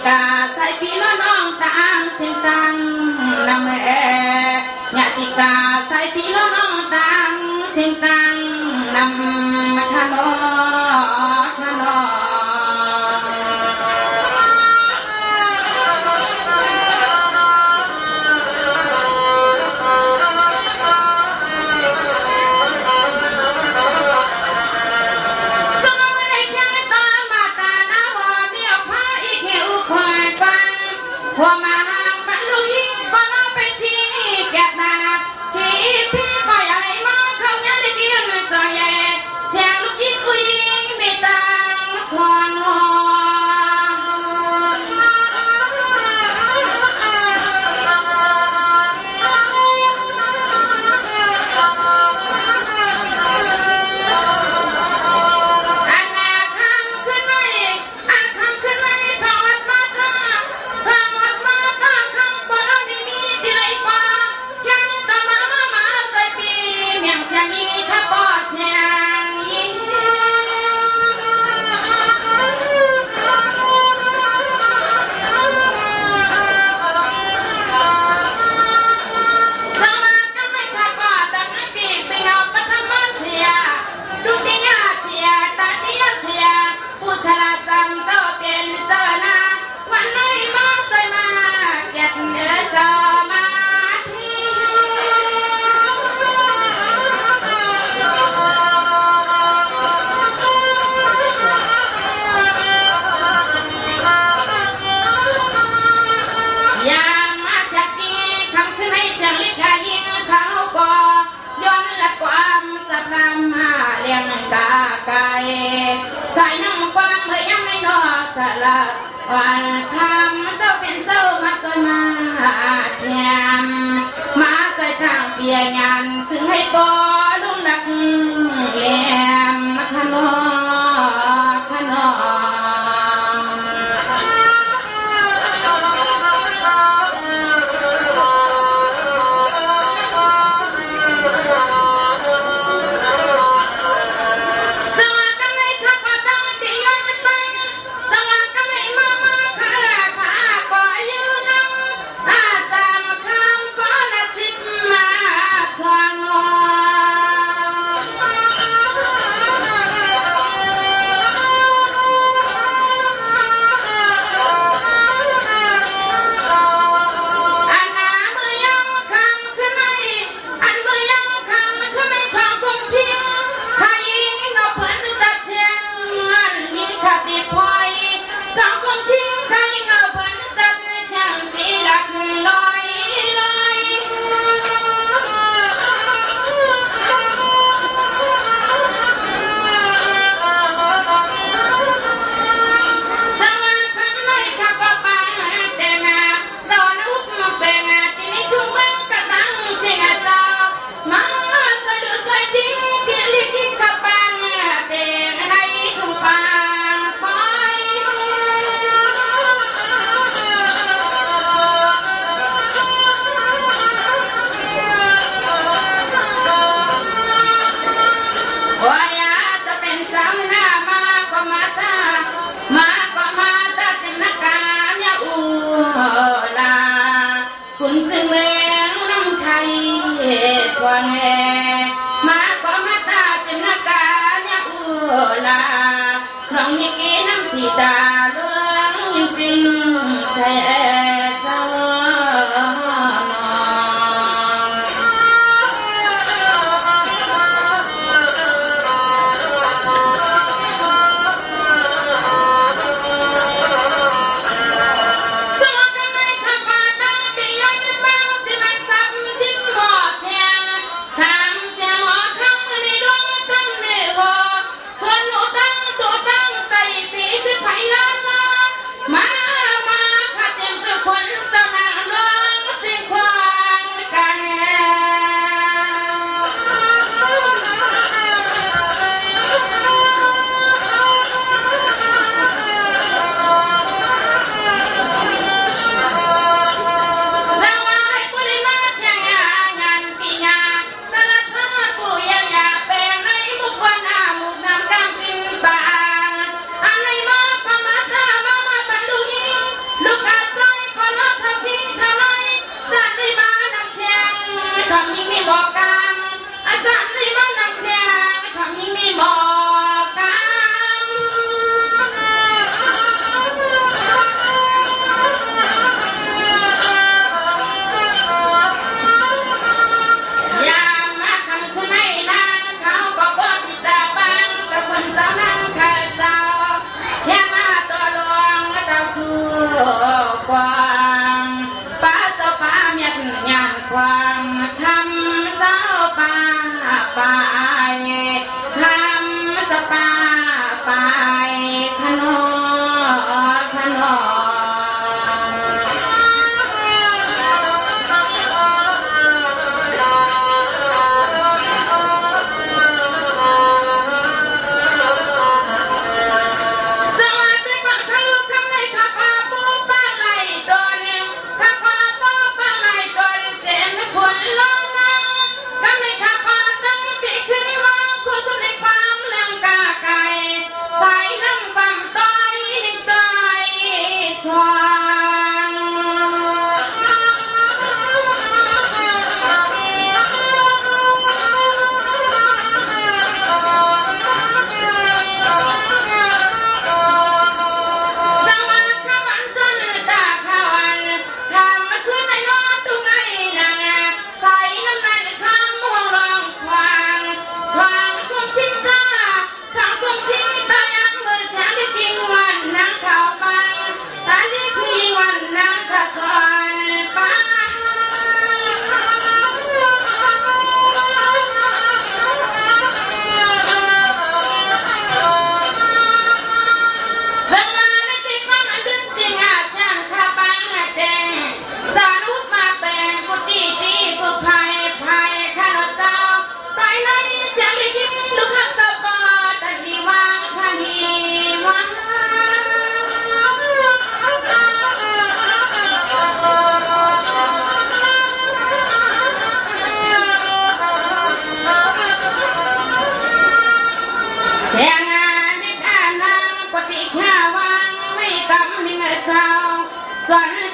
กาใส่พี่น้องต่างสินตังนำญาติกาใส่พี่น้องต่างสินตังนำขนมหัวมาหางปันลุยก็น้องไปที่แก่นาที่พี่ก็ใหญ่มาเข้ายันได้กินจอยแย่แชร์ลูกยิงอุ้ยไม่ต่างสอนใส่น้ำกว้างเมื่อยังไม่นอสละวันคำเจ้าเป็นเจ้ามาตัวมาแถมมาใส่ทางเปียยันถึงให้ปอลุ่มหนักแหลมขนอคุณซึ่งเลี้ยงน้ำไทยกว่าแม่มาก็มาตาจินนากาเนี่ยลาน้องยิ่งกินน้ำสีตาเรื่องยิ่งจริงแท้เจ้ามา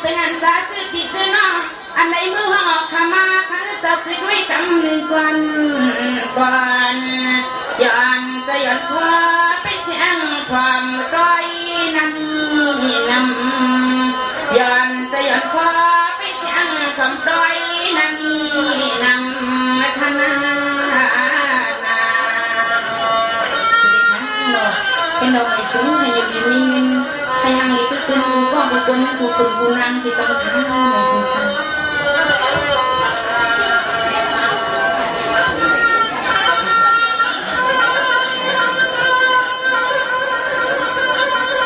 เป็นอันตราซื้อผิดซื้อน้องอันใดมือห้องออกขามาขันสับสิกไม่จำหนึ่งก่อนย้อนจะย้อนพอไปเชียงความร้อยนำย้อนจะย้อนพอไปเชียงความร้อยนำคณะเป็นดอกไม้สูงให้อยู่ดีมีเงินให้ทางนี้คือคุณก็บุคคลผู้คุณผู้นำสิต้องทำหน่อยสำคัญ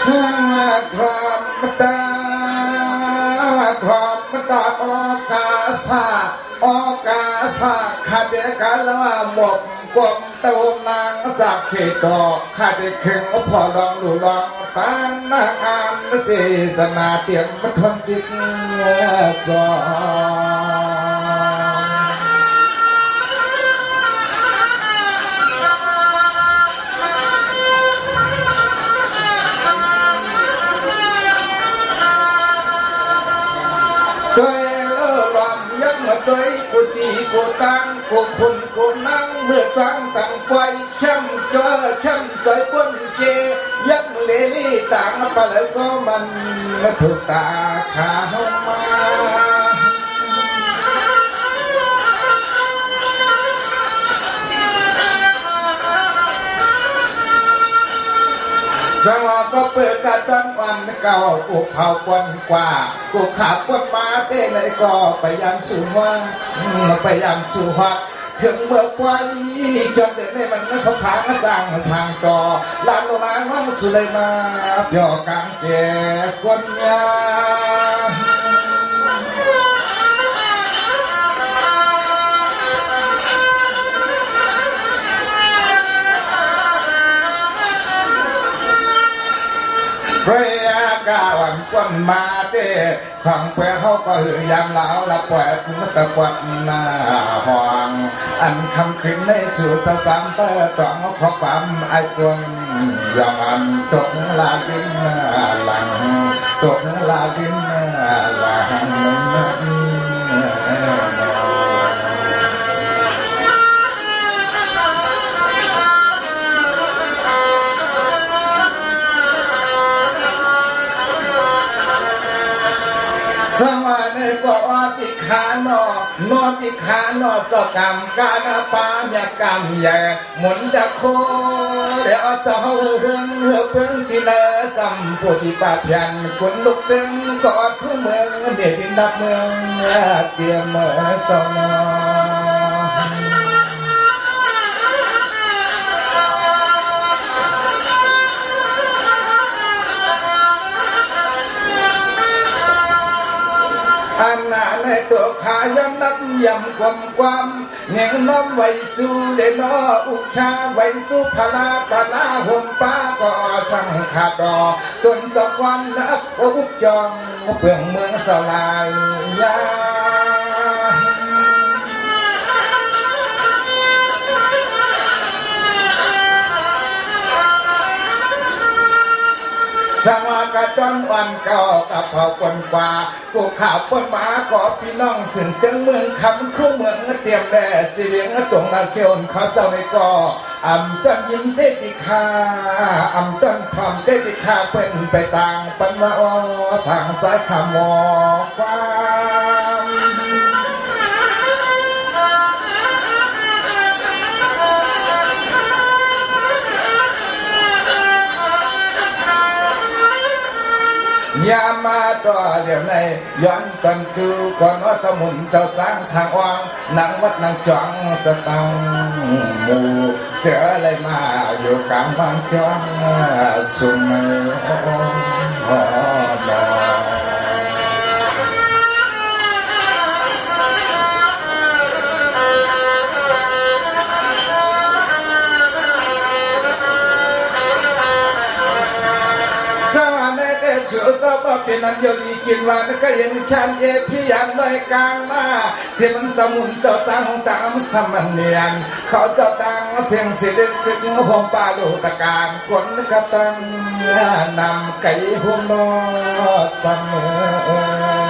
สร้างความตาออกาสาขัดกาลว่าหมกกวมเต้านางจากเขตดอกขัดเข่งพอลองดูลองปานนางเสสนาเตรียมมาทนสิกสด้วยลอมยักมาด้วยกูตีกูตังกูคุณกูนั่งเมื่อตั้งตั้งไฟเข้มเจอเข้มใจป้นเจยักเลลี่ต่างไปแล้วก็มันถูกตาขามาสวะก็เปิดกระจันวันเก่ากูเผาปนกว่ากูขับปนมาเต้ในก็ไปยามสู่หัวถึงเมื่อปวยจนเด็กในมันสถานสร้างต่อลานโลลาน้องสุเลยมาเปียกางแก่คนยาพระยากาวันกวนมาเต้ขังเปรเขาก็หือยามเหลาละปวดมุตะกวัดหน้าห้องอันคำขึ้นในสู่สะสามเปิดตองขอความไอ้กวนยอมอันตกลาดินหลังตกลาดินหลังสมาในก็อติขานอนอติขานอเจ้ากรรมการปาญกรรมใหญ่หมุนจะโคเดี๋ยวเจ้าเฮืองเพิ่งที่เลสัมปุติปาเพียนคนลุกตึงกอดคู่เมืองเด็ดดินดับเมืองเตรียมเมื่อเจ้านออันน่ะในตัวขาย้ำนับย้ำความเงียงน้อมไว้สู่เดนออุชาไว้สู่พลาห่มป้าก็สังขาดอจนจะวันนับอุบจองเปลืองเมืองสลายยาสมากระจอนวันเก่ากับเผาปนกว่ากูข่าวปนหมาขอพี่น้องสึ่งเต็งเมืองคำคู่เมืองเตรียมแด่สิเลียงตรงนาเซียนเขาเศร้าในก่ออำต้นยินเตติคาอำต้นทอมเตติคาเป็นไปต่างปันว่าสั่งสายขมอความยามาต่อเดี๋ยวในย้อนกันจูก่อนว่าสมุนเจ้าสร้างสร้างวังนางวัดนางจองจะตั้งหมู่เสืออะไรมาอยู่กลางบางจองสุนทรส เสือเจ้าก็เป็นอันเดียวดีกินว่านั่นก็เห็นแค่เอพี่ยันเลยกลางมาเสียมันสมุนเจ้าตังของตามสมันเนียนเขาเจ้าตังเสียงเสียงตึกหงปลาลูตะการคนกระตังนำไก่หุ่นนอเสมอ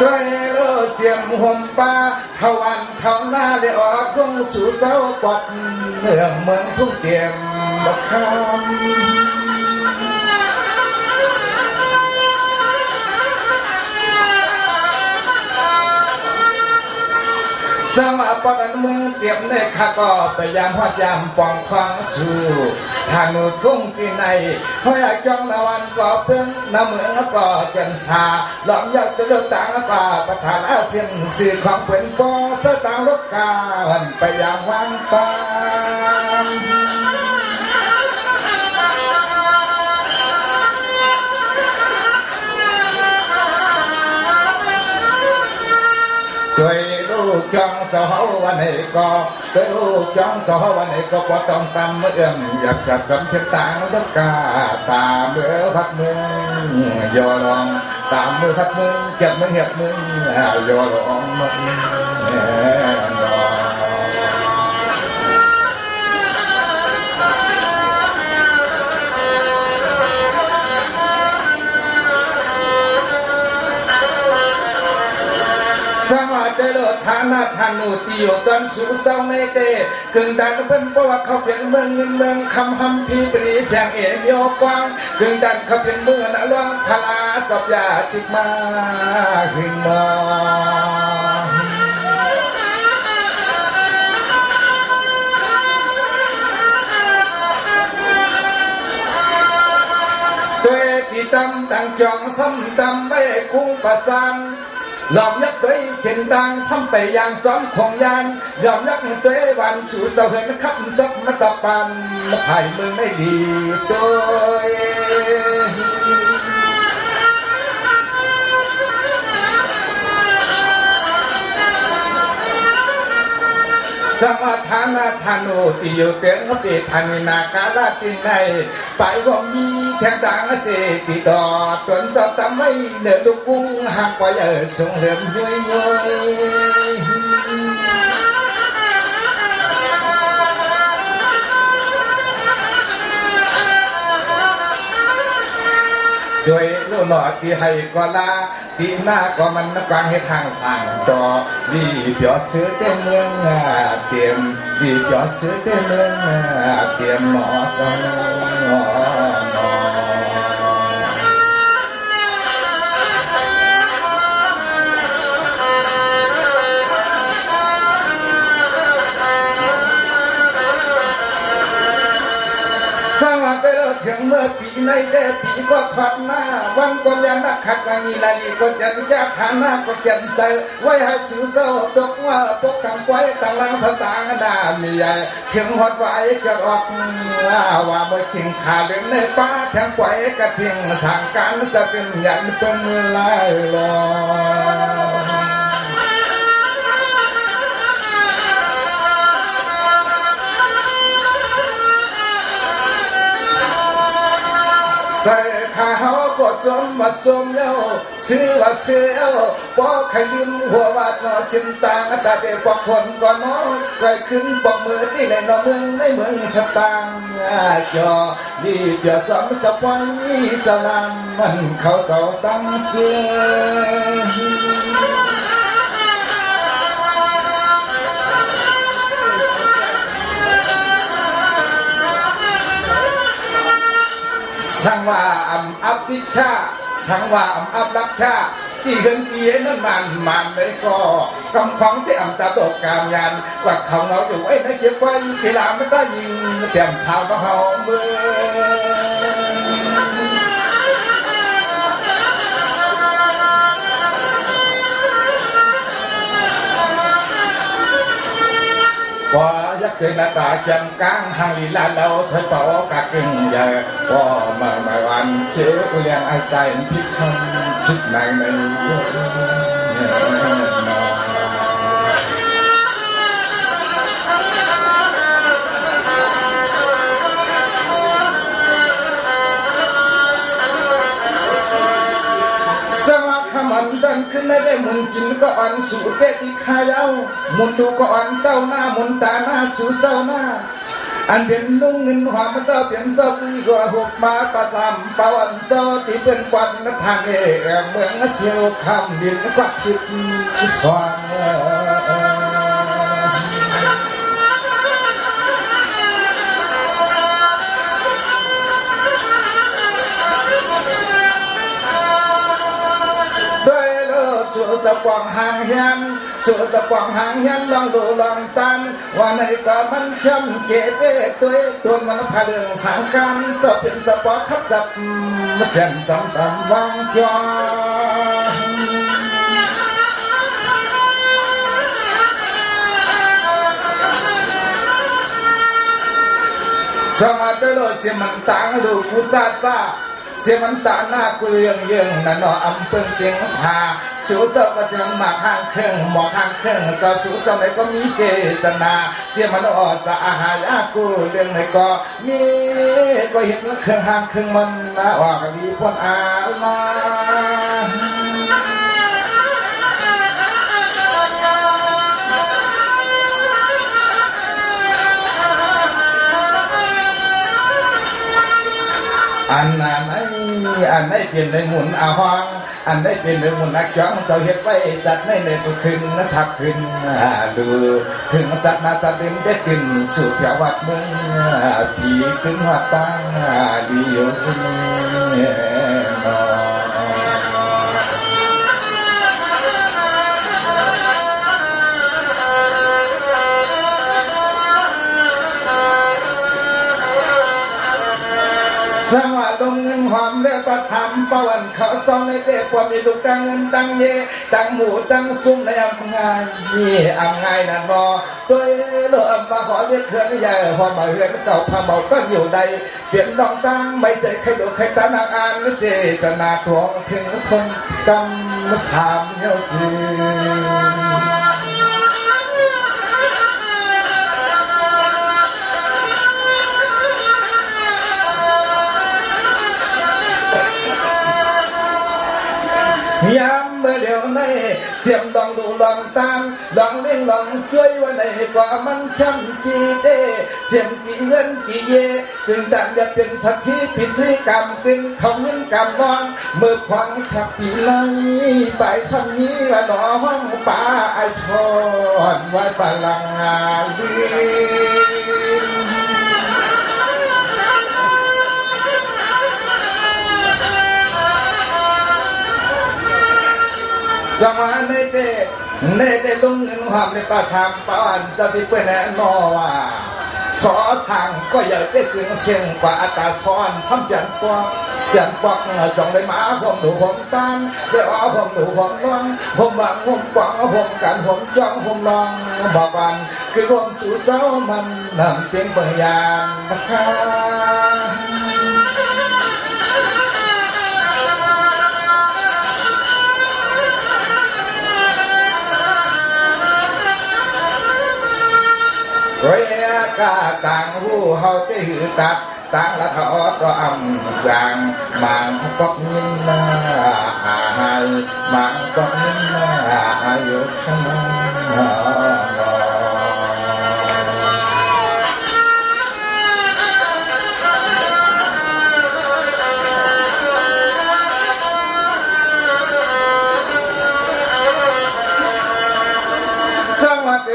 ด้วยโลเสียมห่มป้าเท่าวันเท่าหน้าได้ออกทุ่งสู่เสาปอดเมืองทุ่งเตรียมบักคำสมาปนันเมืองเตรียมในข้าก็พยายามหอดยามปองควังสู่ทางนุทุ่งที่ในเพราะอยากจ้องละวันก็เพิ่งน้ำเมืองก็เกินสาหลอมอยากจะเลือกต่างก็ประธานอาเซียนสื่อของเป็นปอสต่างรถการไปอย่างวางตาด้วยลูกจ้องสาววันไหนก็ด้วยลูกจ้องสาววันไหนก็พอต้องตามเมื่ออยากจะจำเส้นต่างรถกาตามเมื่อพักเมืองย่อลองตามมือพักเมืองเก็บมือเหียบมือย่อลองสมาเตโลฐานะทานุติโยตันสุเศร้าในเตกึ่งดันเป็นเพราะว่าเขาเป็นเมืองเงินเมืองคำฮัมพีปรีแสงเอ็มโยกว้างกึ่งดันเขาเป็นเมืองนลวงพลาสับยาติมาขึ้นมาตัวที่ตำตั้งจองซ้ำตำไม่คุ้งประจันหลอมยักษ์ด้วยเส้นดังซ้ำไปอย่างซ้อมของยานยอมยักษ์ด้วยวันสู่เสวยนะครับสักมาตะปันมาถ่ายมือไม่ดีด้วยสมาทานาทานุติโยเตงเปทานินากาลาติในไปว่ามีแทงต่างเสติดอจนจะทำให้เดือดกุ้งห่างกว่าส่งเหือมย้อยย้อยด้วยลูกหลอดที่ให้ก็ลาที่หน้าก็มันกวางให้ทางสั่งจอรีบยอซื้อเต็มเมืองเตรียมรีบยอซื้อเต็มเมืองเตรียมหมอก็หมอสร้างมาไปแล้วถึงเมื่อปีในเดือนปีก็ขัดหน้าวันก็ยังนักขัดกันมีลายก็จะยากฐานหน้าก็เจ็บใจไว้ให้สื่อเศร้าดกว่าปกกังไว้ต่างลังสตางดามีใหญ่ถึงหดไว้ก็ออกว่าเมื่อทิ้งขาเดินในป่าทั้งไว้ก็ทิ้งสั่งการจะเป็นยันเป็นลายลอยใส่ข้าวก็จมมาจมแล้วซื้อว่าเสียวพอใครลืมหัววัดนอสินตางตาเด็กกว่าคนก็น้องเคยขึ้นบอกมือที่ในนอเมืองในเมืองสตางจ่อรีบอย่าจำจะปล่อยจะนำมันเขาเสาตั้งเชื่อสังว่าอับติชาสังว่าอับลักชาที่เฮินเกียนั่นมันเลยก็กำฟังที่ตาตกกามยันกว่าเขาเราอยู่ไอ้นักเก็บไว้กีฬาไม่ได้ยิงเตรียมสาวมาเฮาเมื่อว่าอยาก เป็นหน้าตาจำกลางหางลีลาเราใส่เป่ากะกึ่งใหญ่ก็มาวันเชื่อกูเลี้ยงไอ้ใจพิษคำพิษในมันดันขึ้นได้มุนกินก็อ่อนสู่เตติขายเอามุนดูก็อ่อนเต้าหน้ามุนตาหน้าสู่เศร้าหน้าอันเป็นลุงเงินหอมเจ้าเป็นเจ้าปุ้ยก็หุบมาประจำปาวันเจ้าที่เป็นควันทางเอกเมืองเสียวคำดินกวัดชิดสว่างสู่สะกวางห่างเฮียนสู่สะกวางห่างเฮียนลองดูลองตันว่าในก็มันช้ำเกตตัวมันพาเรื่องสังกันจะเป็นสะปอขับจับมาเส้นจำตำวางจอสมาธิโลจิมันต่างดูกูจ้าเสียมันตาหน้ากูเยื่องนั่นออำเปิงเตียงหาสูเจ้าก็จะมาข้างเครื่องหมอข้างเครื่องเจ้าสูเจ้าไหนก็มีเจตนาเสียมันออกจะอาหารกูเรื่องไหนก็มีก็เห็นเครื่องห้างเครื่องมันนะออกมีพนอาลาอันไหนเป็นในหมุนอาห้องอันไหนเป็นในหมุนนักจ้องเจ้าเฮ็ดไว้จัดในตัวขึ้นทับขึ้นดูถึงจัดนาจัดเด่นได้ขึ้นสู่เพียวัดเมืองผีถึงหัดตั้งดีอยู่ที่นี่นอสวัสดงเงินหอมเลือดประทำประวันเขาซ่องในเตะความมีลูกตังเงินตังเยตังหมูตังซุ้มในอำงายนี่อำงายนั่นบอตัวเลือดมาขอเรียกเพื่อนใหญ่พอมาเรียนเก่าพาเบาก็อยู่ใดเปลี่ยนดองตังไม่ใจใครดูใครตานางอ่านไม่เจตนาทวงถึงคนกำสามเย้าจียามเมื่อเดียวในเสียมดองดูลองตานลองเลี้ยงลองช่วยวันไหนก็มันช้ำกี่เด้เสียมกี่เงินกี่เย่ถึงดันจะเป็นสักทีพิธีกรรมกึ่งเขาเงินกรรมนอนเมื่อควังขับปีไล่ไปทำนี้ว่าหนอห้องป่าไอชอนไว้ปาลังงาลีสมาในเตลุงเงินความในป่าทำป่าอันจะพิเปแน่นอว่าสอสั่งก็อย่าได้ถึงเสียงกว่าอัตราซ้อนซ้ำเปลี่ยนปอกจองได้มาผมดูผมตันได้อ๋อผมดูผมน้องผมบังผมปองผมกันผมจ้องผมลองบอกวันคือผมสู่เจ้ามันนำเตียงเปิดยานนะคะเรียกาต่างหูเขาจะหือตัดต่างละทอดรำจางบางก็ยินมาหายบางก็ยินมาอายุขนา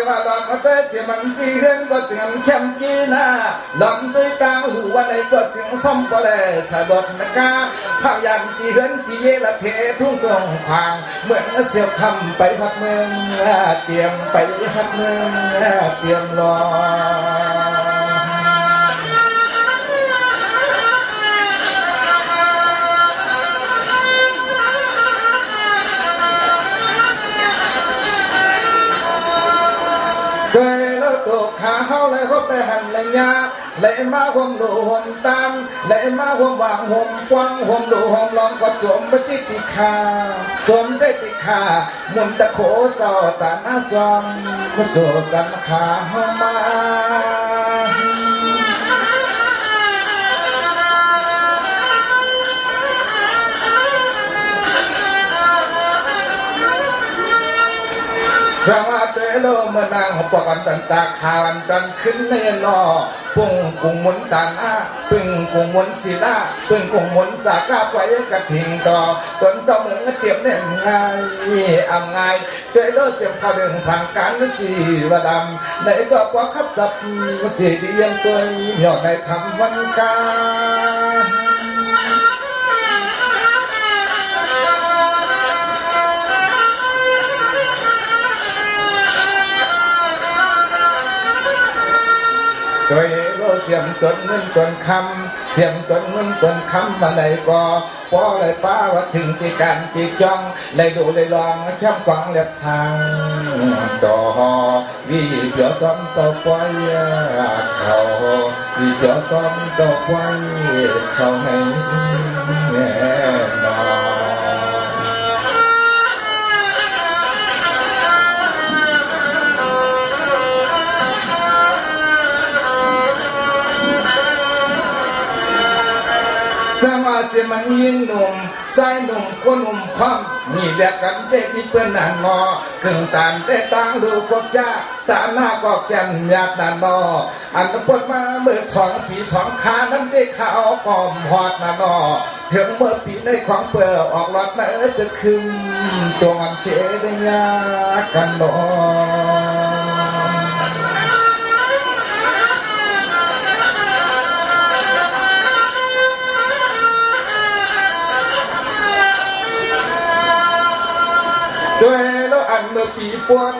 ว่าลองเอาแต่เสียมันกี่เรื่องก็เสียงเข้มกี่หน้าลองด้วยตาหูว่าในก็เสียงซ้ำก็แลสะบดนะกาพยานกี่เรื่องกี่เยละเททุ่งตรงขวางเหมือนเสียวคำไปหัดเมืองเตรียมไปหัดเมืองเตรียมรอด้วยแล้วตัวขา เฮาเลยเขาไปหันเลยยาเลยมาห่มดูห่มตามเลยมาห่มวางห่มกว้างห่มดูห่มลองก็สวมไปติคาสวมได้ติคามุนตะโขเจ้าตาหน้าจอมมาสู่สันขาเฮามาสวัสดีโลเมื่อนางปกันตันตาขานกันขึ้นในนอปุ่งกุงมุนตานาปึงกุงมุนศิลาปึงกุงมุนสากาไปกระถิ่งต่อตนเจ้าเมืองเตรียมเน่งไงอ่ำไงด้วยโลเจ็บข้าวเดืองสั่งการสีวดำในก็กว่าขับจับสีดียังตัวหยอดในคำวันกาโดยโลเสียมจนเงินจนคำเสียมจนเงินจนคำมาไหนก็พอเลยป้าว่าถึงที่การที่จ้องเลยดูเลยลองช่ำกวางเล็บทางต่อวิเดียวจอมเจ้าไว้เขาวิเดียวจอมเจ้าไว้เขาให้แน่นอนสมาเสียมันยิ่งหนุ่มสายหนุ่มก็หนุ่มพร้อมมีเดียกันได้ที่เพื่อนนานมอถึงตานได้ตั้งลูกก็จ้าตาหน้าก็แก่นยาดนานนออันปวดมาเมื่อ2 ปี2 ขานั้นได้ข่าวกอมหอดนานอถึงเมื่อปีในของเปลือกออกหลอดเนื้อจะคืมตัวมันเชได้ยากันนอด้วยแล้วอันเมื่อปีป้วน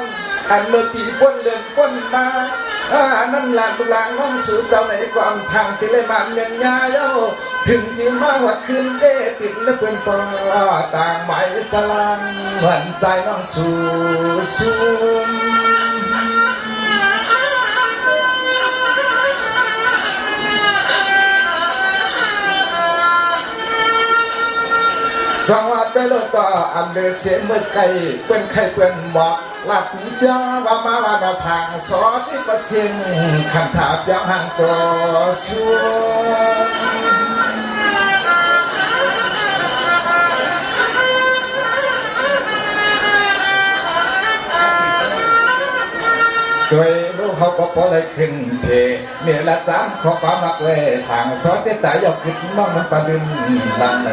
เลื่อนป้นมานั่นหลานลูกหลานน้องสู่เจ้าในความทางที่เลยมันเมียนยาเย้าถึงที่มาวัดคืนเด้ติดและเป็นปอต่างหมายสลังเหมือนใจน้องสู่สวัสดีโลกก็อันเดเสียเมื่อไกลเป็นใครเป็นบอกหลับยาว่ามาว่าดาสั่งสอที่ประเสียงคันถาบยังห่างตัวชัวด้วยลูกเขาก็พอเลยขึ้นเพเนี่ยละจ้ำขอความรักเลยสั่งสอนที่ตายยกขึ้นน้องมันประดินดังไหน